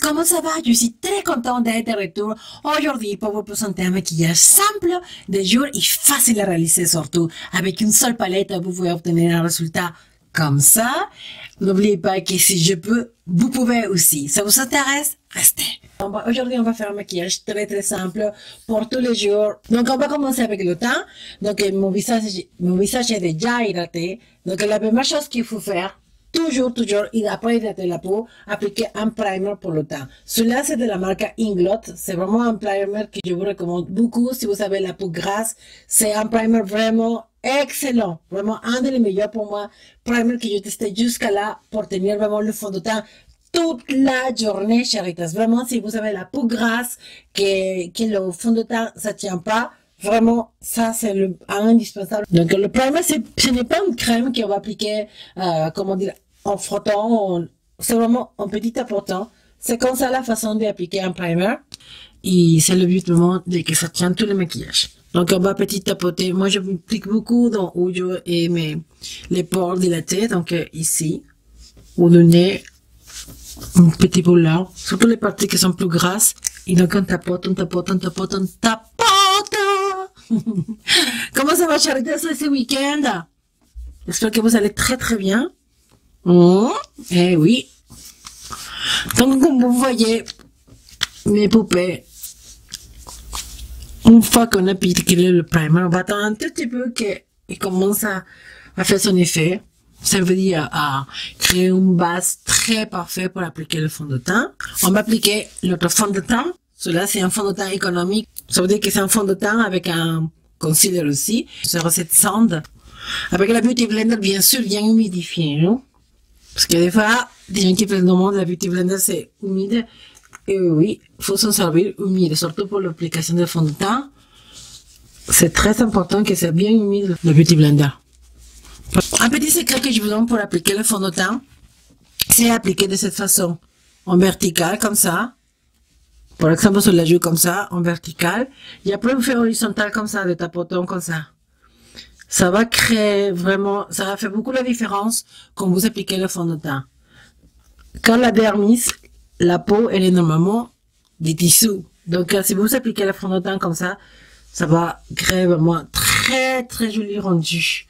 comment ça va? Je suis très contente d'être de retour aujourd'hui pour vous présenter un maquillage simple, de jour et facile à réaliser surtout. Avec une seule palette, vous pouvez obtenir un résultat comme ça. N'oubliez pas que si je peux, vous pouvez aussi. Ça vous intéresse? Restez. Aujourd'hui, on va faire un maquillage très simple pour tous les jours. Donc, on va commencer avec le teint. Donc, mon visage est déjà hydraté. Donc, la première chose qu'il faut faire, toujours, et après hydrater la peau, appliquer un primer pour le teint. Celui-là, c'est de la marque Inglot. C'est vraiment un primer que je vous recommande beaucoup si vous avez la peau grasse. C'est un primer vraiment excellent. Vraiment un des meilleurs pour moi. Primer que j'ai testé jusqu'à là pour tenir vraiment le fond de teint toute la journée, chéritas. Vraiment, si vous avez la peau grasse, que le fond de teint, ça tient pas, vraiment, ça, c'est le indispensable. Donc, le primer, ce n'est pas une crème qu'on va appliquer, comment dire, en frottant. C'est vraiment un petit apportant. C'est comme ça la façon d'appliquer un primer. Et c'est le but vraiment de que ça tienne tout le maquillage. Donc, on va petit tapoter. Moi, je m'applique beaucoup dans où je et les pores dilatés. Donc, ici, ou le nez, un petit peu là. Surtout les parties qui sont plus grasses. Et donc, on tapote. Comment ça va, Charitas, ce week-end? J'espère que vous allez très bien. Eh oui. Donc, comme vous voyez, mes poupées, une fois qu'on a appliqué le primer, on va attendre un tout petit peu qu'il commence à faire son effet. Ça veut dire à créer une base très parfaite pour appliquer le fond de teint. On va appliquer notre fond de teint. Cela, c'est un fond de teint économique. Ça veut dire que c'est un fond de teint avec un concealer aussi. C'est recette Sand. Avec la Beauty Blender, bien sûr, bien humidifié, non? Parce que des fois, des gens qui me demandent la Beauty Blender, c'est humide. Et oui, il faut s'en servir humide, surtout pour l'application de fond de teint. C'est très important que c'est bien humide, le Beauty Blender. Un petit secret que je vous donne pour appliquer le fond de teint, c'est appliquer de cette façon, en vertical, comme ça. Par exemple, sur la joue, comme ça, en vertical. Et après, vous faites horizontal, comme ça, de tapotant, comme ça. Ça va créer vraiment, ça va faire beaucoup la différence quand vous appliquez le fond de teint. Quand la dermis, la peau, elle est normalement des tissus. Donc, si vous appliquez le fond de teint comme ça, ça va créer vraiment très joli rendu.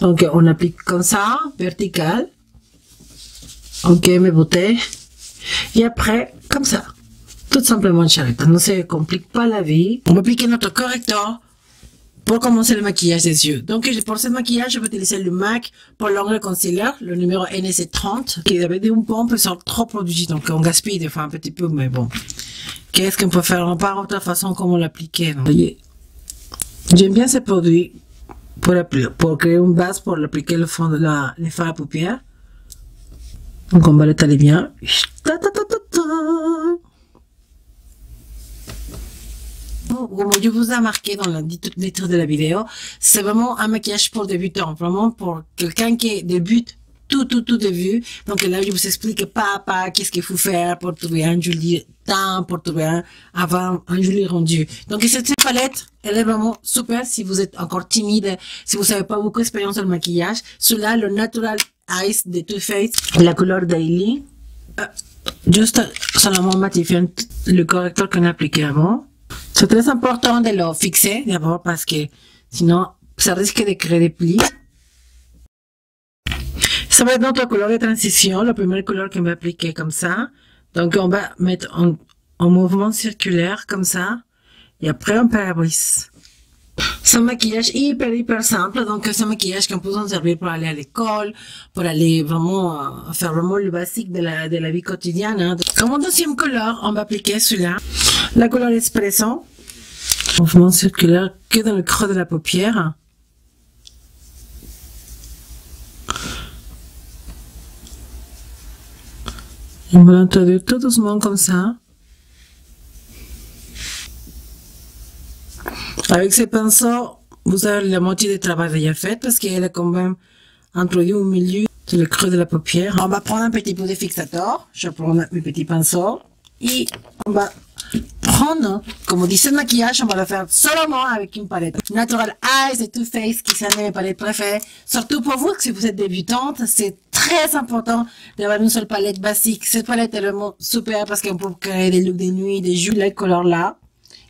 Donc, on applique comme ça, vertical. Ok, mes beautés. Et après, comme ça. Tout simplement, Charitas. Ne se complique pas la vie. On va appliquer notre correcteur pour commencer le maquillage des yeux. Donc, pour ce maquillage, je vais utiliser le MAC pour l'onglet concealer, le numéro NC30, qui avait une pompe sur trop produit. Donc, on gaspille des fois un petit peu, mais bon. Qu'est-ce qu'on peut faire? On part de toute façon comment l'appliquer. Vous voyez? J'aime bien ce produit pour créer une base pour l'appliquer le fond de les fards à paupières. Donc, on va l'étaler bien. Comme je vous ai marqué dans le titre de la vidéo, c'est vraiment un maquillage pour débutants, vraiment pour quelqu'un qui débute tout début. Donc là, je vous explique pas à pas qu'est-ce qu'il faut faire pour trouver un joli teint, pour trouver avoir un joli rendu. Donc cette palette, elle est vraiment super si vous êtes encore timide, si vous savez pas beaucoup d'expérience dans le maquillage. Celui-là, le Natural Ice de Too Faced, la couleur Daily, juste seulement matifiant le correcteur qu'on a appliqué avant. C'est très important de le fixer d'abord parce que sinon ça risque de créer des plis. Ça va être notre couleur de transition, la première couleur qu'on va appliquer comme ça. Donc on va mettre en mouvement circulaire comme ça et après on pare-brise. C'est un maquillage hyper simple, donc c'est un maquillage qu'on peut s'en servir pour aller à l'école, pour aller vraiment faire vraiment le basique de la vie quotidienne. Hein. Comme deuxième couleur, on va appliquer celui-là, la couleur Espresso, mouvement circulaire que dans le creux de la paupière. On va l'introduire tout doucement comme ça. Avec ces pinceaux, vous avez la moitié du travail déjà fait parce qu'elle est quand même introduite au milieu de le creux de la paupière. On va prendre un petit peu de fixateur. Je prends mes petits pinceaux Et on va prendre, comme on dit, ce maquillage, on va le faire seulement avec une palette Natural Eyes et Too Faced, qui sont mes palettes préférées. Surtout pour vous, si vous êtes débutante, c'est très important d'avoir une seule palette basique. Cette palette est vraiment super parce qu'on peut créer des looks de nuit, des jus, les couleurs là.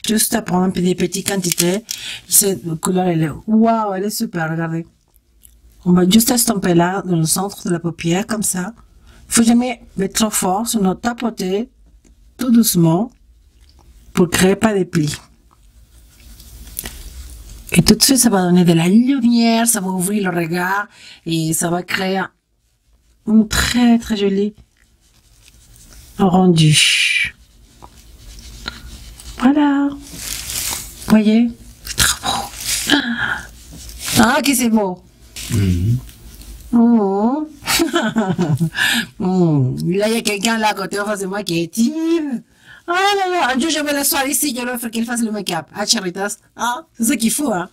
Juste à prendre des petites quantités. Cette couleur, elle est, waouh, elle est super, regardez. On va juste estomper là, dans le centre de la paupière, comme ça. Faut jamais mettre trop fort, sinon tapoter tout doucement pour créer pas des plis. Et tout de suite, ça va donner de la lumière, ça va ouvrir le regard et ça va créer un très très joli rendu. Voilà. Vous voyez? C'est trop beau. Ah, que c'est beau. Oh. Là, il y a quelqu'un là à côté en face de moi qui est timide. Ah là là, un jour je vais l'asseoir ici, je vais faire qu'il fasse le make-up. Ah, Charitas, ah, c'est ça qu'il faut, hein.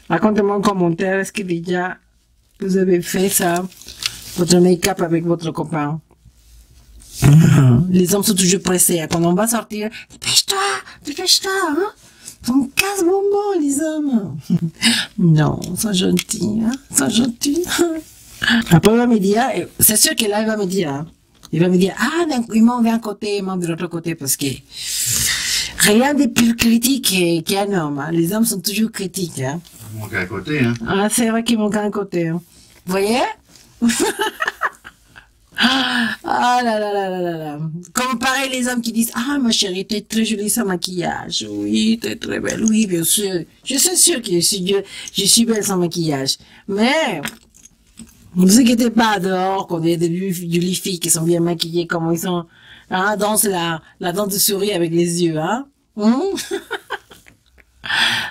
Racontez-moi en commentaire, est-ce que déjà vous avez fait ça, votre make-up avec votre copain? Les hommes sont toujours pressés, hein. Quand on va sortir, dépêche-toi, hein. On casse bonbon, les hommes. Non, ils sont gentils, hein. Ils sont gentils. Après, il va me dire, c'est sûr que là, il va me dire, hein. Il va me dire, ah, il m'en vient un côté, il m'en de l'autre côté, parce que rien de plus critique qu'un homme, hein. Les hommes sont toujours critiques, hein. Il manque un côté, hein. Ah, c'est vrai qu'il manque un côté, hein. Vous voyez? Ah là là là là là là. Comme pareil, les hommes qui disent, ah, ma chérie, t'es très jolie sans maquillage. Oui, t'es très belle. Oui, bien sûr. Je suis sûre que je suis belle sans maquillage. Mais, ne vous inquiétez pas dehors, qu'on ait des jolies filles qui sont bien maquillées, comme ils sont, hein, danse la danse de souris avec les yeux, hein.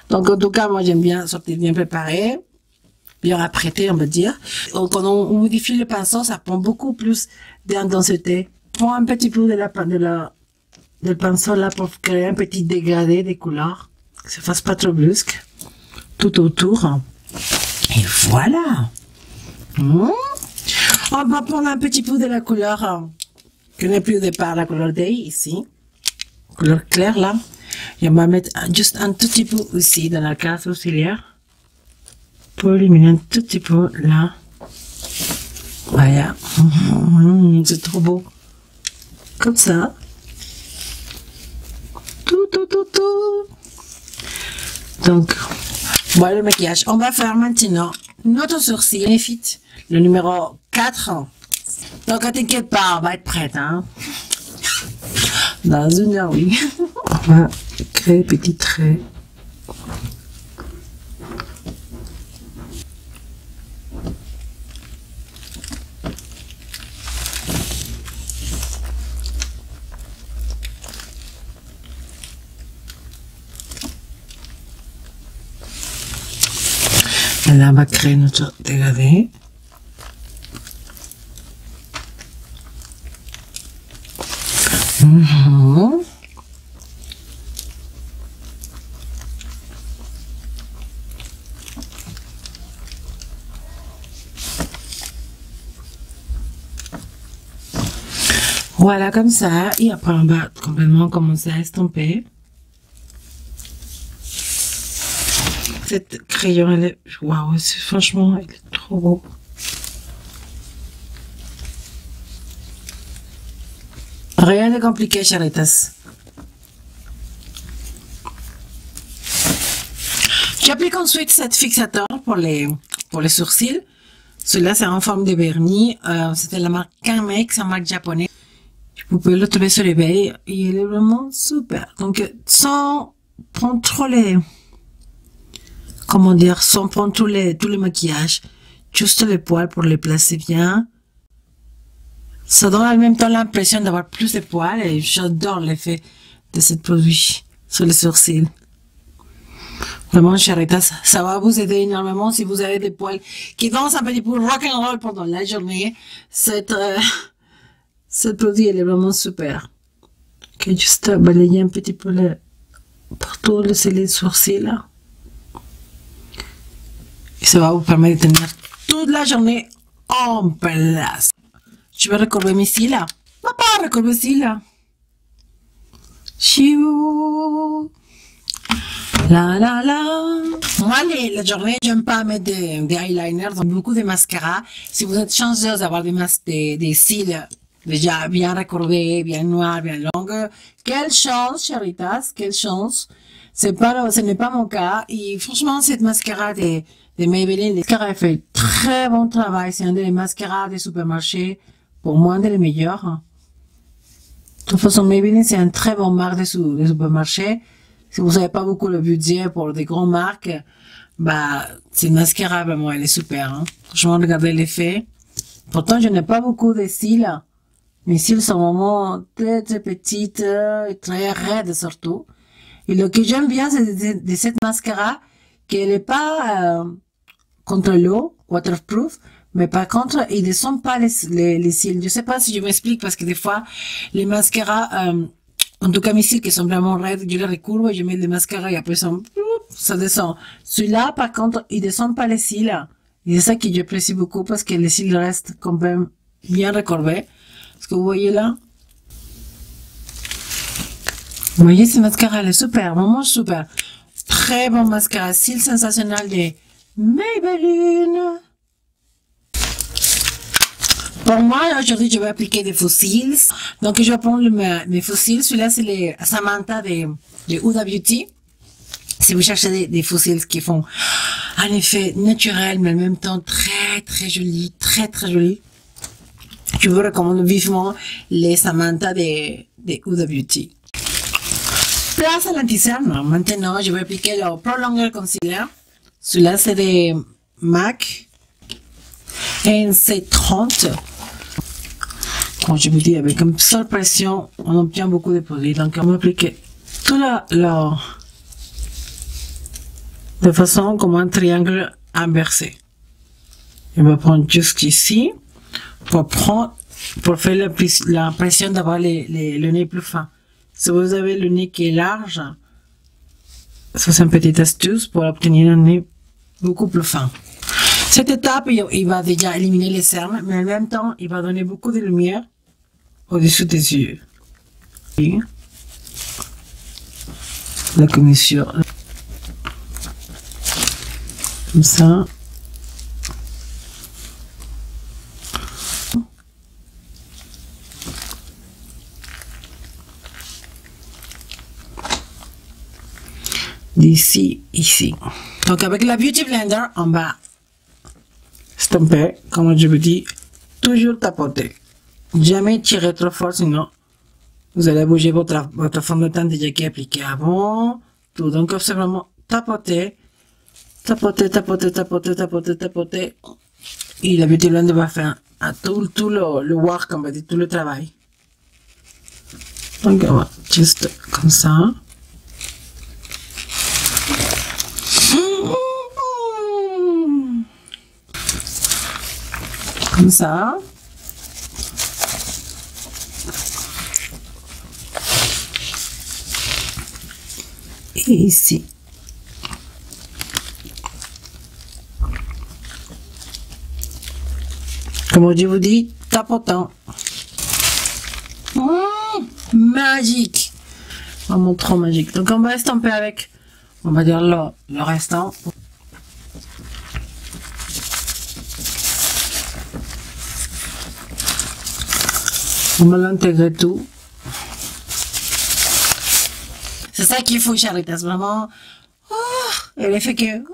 Donc, en tout cas, moi, j'aime bien sortir bien préparée, bien apprêtée, on va dire. Quand on modifie le pinceau, ça prend beaucoup plus d'intensité. Prends un petit peu de pinceau là pour créer un petit dégradé des couleurs, que ça fasse pas trop brusque, tout autour. Et voilà. On va prendre un petit peu de la couleur que n'est plus au départ, la couleur Day ici, couleur claire là, et on va mettre juste un tout petit peu aussi dans la case sourcilière pour illuminer un tout petit peu là. Voilà. C'est trop beau, comme ça. Tout. Donc voilà le maquillage. On va faire maintenant notre sourcil Benefit, le numéro 4. Donc, ne t'inquiète pas, on va être prête, hein. Dans une heure, oui. On va créer petit trait. Et là, on va créer notre dégradé. Voilà, comme ça. Et après, on va complètement commencer à estomper. Cette crayon, elle est... Waouh, franchement, elle est trop beau. Rien de compliqué, Charitas. J'applique ensuite cette fixateur pour les sourcils. Celui-là, c'est en forme de vernis. C'était la marque Kanmake, c'est une marque japonaise. Vous pouvez le trouver sur eBay. Il est vraiment super. Donc, sans prendre trop les... Comment dire? Sans prendre tous les maquillages. Juste les poils pour les placer bien. Ça donne en même temps l'impression d'avoir plus de poils et j'adore l'effet de ce produit sur les sourcils. Vraiment, Charitas, ça va vous aider énormément si vous avez des poils qui dansent un petit peu rock'n'roll pendant la journée. Ce produit, il est vraiment super. Ok, juste balayer un petit peu partout les sourcils là. Et ça va vous permettre de tenir toute la journée en place. Je vais recourber mes cils là. Papa, recourber mes cils là. Chiou. La la la. Moi, la journée, j'aime pas mettre des eyeliners, donc beaucoup de mascara. Si vous êtes chanceuse d'avoir des cils déjà bien recourbés, bien noirs, bien longs, quelle chance, chéritas, quelle chance. Ce n'est pas mon cas. Et franchement, cette mascara de Maybelline, le mascara fait très bon travail. C'est un des mascaras des supermarchés. Pour moi, un des meilleurs. De toute façon, Maybelline, c'est un très bon marque des supermarchés. Si vous n'avez pas beaucoup le budget pour des grandes marques, bah, c'est mascara, vraiment, elle est super, hein. Franchement, regardez l'effet. Pourtant, je n'ai pas beaucoup de cils. Mes cils sont vraiment très, très petites, et très raides surtout. Et ce que j'aime bien, c'est de cette mascara, qu'elle n'est pas, contre l'eau, waterproof, mais par contre, ils ne descendent pas les cils. Je sais pas si je m'explique parce que des fois, les mascaras, en tout cas mes cils qui sont vraiment raides, je les recourbe, je mets les mascaras et après ça descend. Celui-là, par contre, ils descendent pas les cils. Et c'est ça que j'apprécie beaucoup parce que les cils restent quand même bien recourbés. Ce que vous voyez là. Vous voyez, ce mascara, elle est super, vraiment super. Très bon mascara, cils sensationnel de Maybelline. Pour moi, aujourd'hui, je vais appliquer des fossiles. Donc, je vais prendre mes fossiles. Celui-là, c'est les Samantha de Huda Beauty. Si vous cherchez des fossiles qui font un effet naturel, mais en même temps très, très joli, très, très joli, je vous recommande vivement les Samantha de Huda Beauty. Place à l'anti-cerne. Maintenant, je vais appliquer le Prolonger Concealer. Celui-là, c'est de MAC NC30. Comme je vous dis, avec une seule pression, on obtient beaucoup de produits. Donc, on va appliquer tout de façon comme un triangle inversé. On va prendre jusqu'ici pour faire la pression d'avoir le nez plus fin. Si vous avez le nez qui est large, ça c'est une petite astuce pour obtenir un nez beaucoup plus fin. Cette étape, il va déjà éliminer les cernes, mais en même temps, il va donner beaucoup de lumière au-dessus des yeux. Et la commissure. Comme ça. D'ici, ici. Donc avec la Beauty Blender, on va stomper, comme je vous dis, toujours tapoter. Jamais tirer trop fort, sinon vous allez bouger votre fond de teint déjà qui est appliqué avant. Tout. Donc c'est vraiment tapoter, tapoter, tapoter, tapoter, tapoter, tapoter. Et la Beauty Blender va faire tout le work, on va dire, tout le travail. Donc on va juste comme ça. Comme ça. Et ici. Comme je vous dis, tapotant. Magique. Vraiment trop magique. Donc on va estomper avec, on va dire le restant. On va l'intégrer tout. C'est ça qu'il faut, chéritas, vraiment. Et l'effet que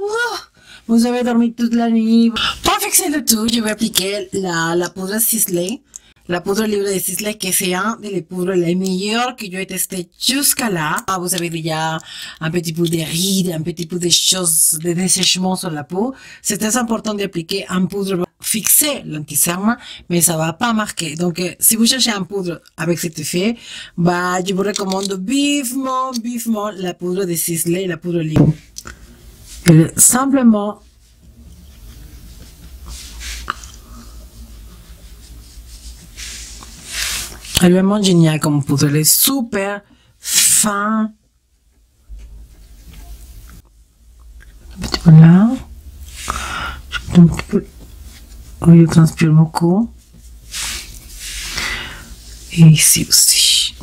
vous avez dormi toute la nuit. Pour fixer le tout, je vais appliquer la poudre Sisley. La poudre libre de Sisley, qui c'est un des poudres les meilleures que j'ai testé jusqu'à là. Vous avez déjà un petit peu de rides, un petit peu de choses, de dessèchement sur la peau. C'est très important d'appliquer un poudre fixé l'anti-cerne, mais ça va pas marquer. Donc, si vous cherchez un poudre avec cet effet, bah, je vous recommande vivement la poudre de Sisley, la poudre libre. Et simplement, elle est vraiment géniale comme poudre. Elle est super fin. Un petit peu là. Un petit peu. Oui, il transpire beaucoup. Et ici aussi.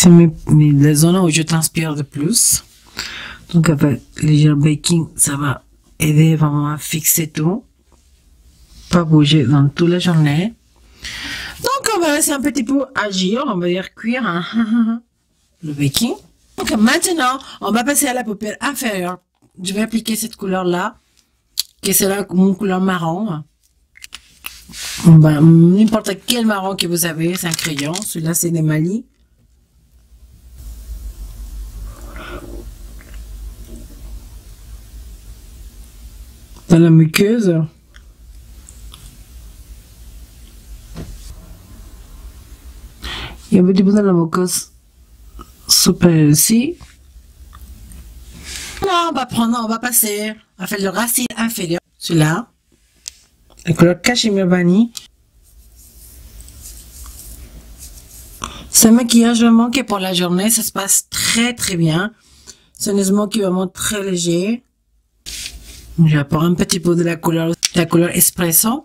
C'est les zones où je transpire de plus. Donc avec le gel baking, ça va aider vraiment à fixer tout. Pas bouger dans toute la journée. Donc on va laisser un petit peu agir, on va dire cuire le baking. Donc maintenant, on va passer à la paupière inférieure. Je vais appliquer cette couleur-là, qui sera une couleur marron. N'importe quel marron que vous avez, c'est un crayon. Celui-là, c'est des Mali. Dans la muqueuse. Il y a un petit peu dans la muqueuse supérieure ici. Non, on va passer à faire le racine inférieur. Celui-là. La couleur cachemire vanille. Ce maquillage vraiment que pour la journée, ça se passe très très bien. C'est un essuie qui est vraiment très léger. J'apporte un petit peu de la couleur espresso.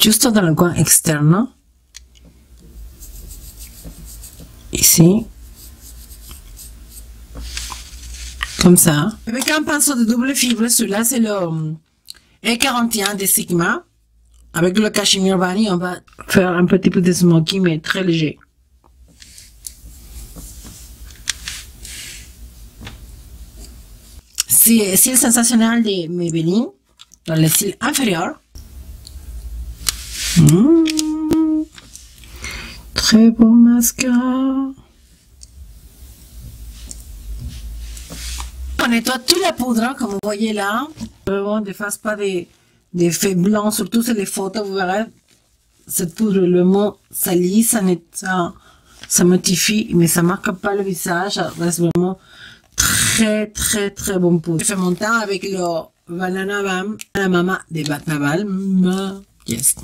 Juste dans le coin externe. Ici. Comme ça. Avec un pinceau de double fibre, celui-là c'est le E41 de Sigma. Avec le cachemire vanille, on va faire un petit peu de smoky, mais très léger. C'est le sensationnel de Maybelline, dans le cils inférieur. Très bon mascara. On nettoie toute la poudre, comme vous voyez là. Vraiment, ne fasse pas des effets blancs, surtout sur les photos, vous verrez. Cette poudre, le mot salit, ça motifie, mais ça marque pas le visage. Ça reste vraiment très, très, très bon poudre. Je fais mon temps avec le Banana Bam, la Mama des Batnaval. Yes.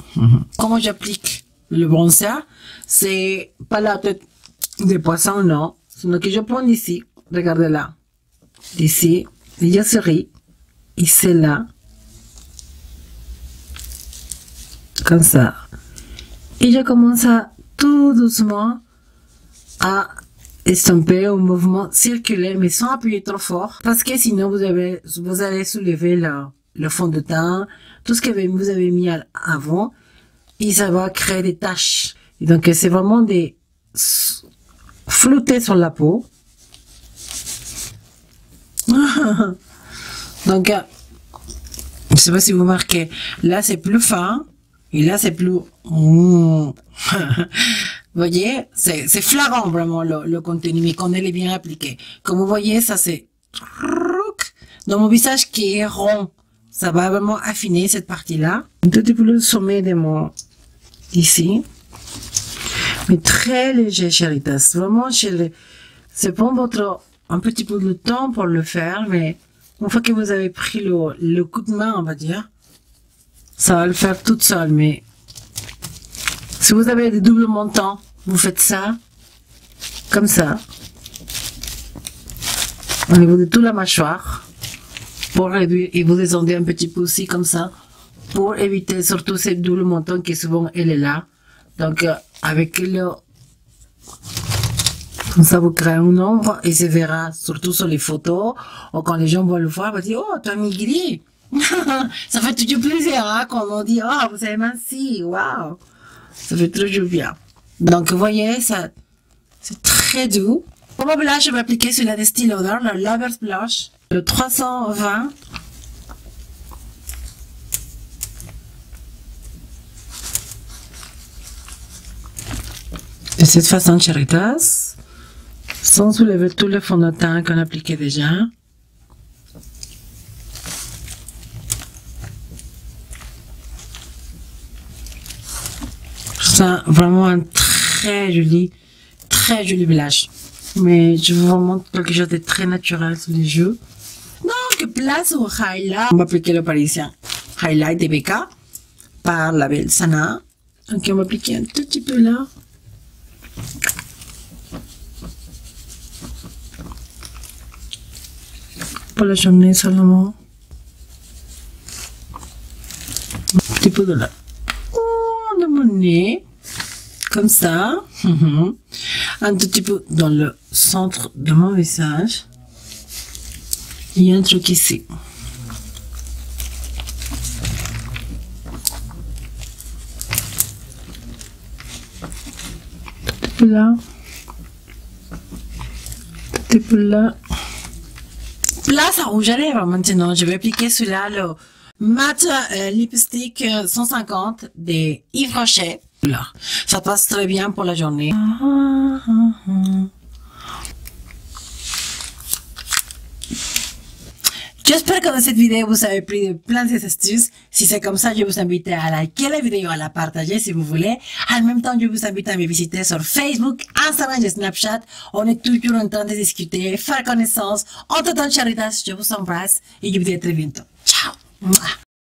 Comment j'applique le bronzer? C'est pas la tête des poissons, non. Sinon que je prends ici. Regardez là. Ici, il y a ce riz. Et c'est là. Comme ça. Et je commence à tout doucement à estomper au mouvement circulaire, mais sans appuyer trop fort. Parce que sinon, vous allez soulever le fond de teint, tout ce que vous avez mis avant, et ça va créer des taches. Et donc, c'est vraiment des flouter sur la peau. Donc, je sais pas si vous remarquez, là c'est plus fin, et là c'est plus... Vous voyez, c'est flagrant vraiment le contenu, mais qu'on est bien appliqué. Comme vous voyez, ça c'est... Dans mon visage qui est rond, ça va vraiment affiner cette partie-là. Un tout petit peu le sommet de mon... Ici. Mais très léger, chéritas. Vraiment, c'est pour votre... Un petit peu de temps pour le faire, mais une fois que vous avez pris le coup de main, on va dire, ça va le faire toute seule. Mais si vous avez des doubles montants, vous faites ça, comme ça, au niveau de toute la mâchoire, pour réduire, et vous descendez un petit peu aussi comme ça, pour éviter surtout ces doubles montants qui souvent elle est là. Donc avec le... Comme ça, vous créez une ombre et se verra, surtout sur les photos, ou quand les gens vont le voir, ils vont dire, oh, tu as migré. Ça fait toujours plaisir, hein, quand on dit, oh, vous avez minci, waouh. Ça fait toujours bien. Donc, vous voyez, ça, c'est très doux. Pour mon blush, je vais appliquer celui-là de Estée Lauder, le Lover's Blush, le 320. De cette façon, chéritas. Sans soulever tout le fond de teint qu'on a appliqué déjà. C'est vraiment un très joli blush. Mais je vous montre quelque chose de très naturel sur les yeux. Donc, place au highlight. On va appliquer le Parisien Highlight de BK par la belle Sana. Donc, on va appliquer un tout petit peu là. Pour la journée seulement. Un petit peu de là. Oh, de mon nez. Comme ça. un tout petit peu dans le centre de mon visage. Il y a un truc ici. Là. Petit peu là. Là, ça rouge à lèvres maintenant. Je vais appliquer celui-là, le Matte Lipstick 150 de Yves Rocher. Là. Ça passe très bien pour la journée. J'espère que dans cette vidéo, vous avez pris plein de astuces. Si c'est comme ça, je vous invite à liker la vidéo, à la partager si vous voulez. En même temps, je vous invite à me visiter sur Facebook, Instagram et Snapchat. On est toujours en train de discuter, faire connaissance. En tout temps, charitas, je vous embrasse et je vous dis à très bientôt. Ciao!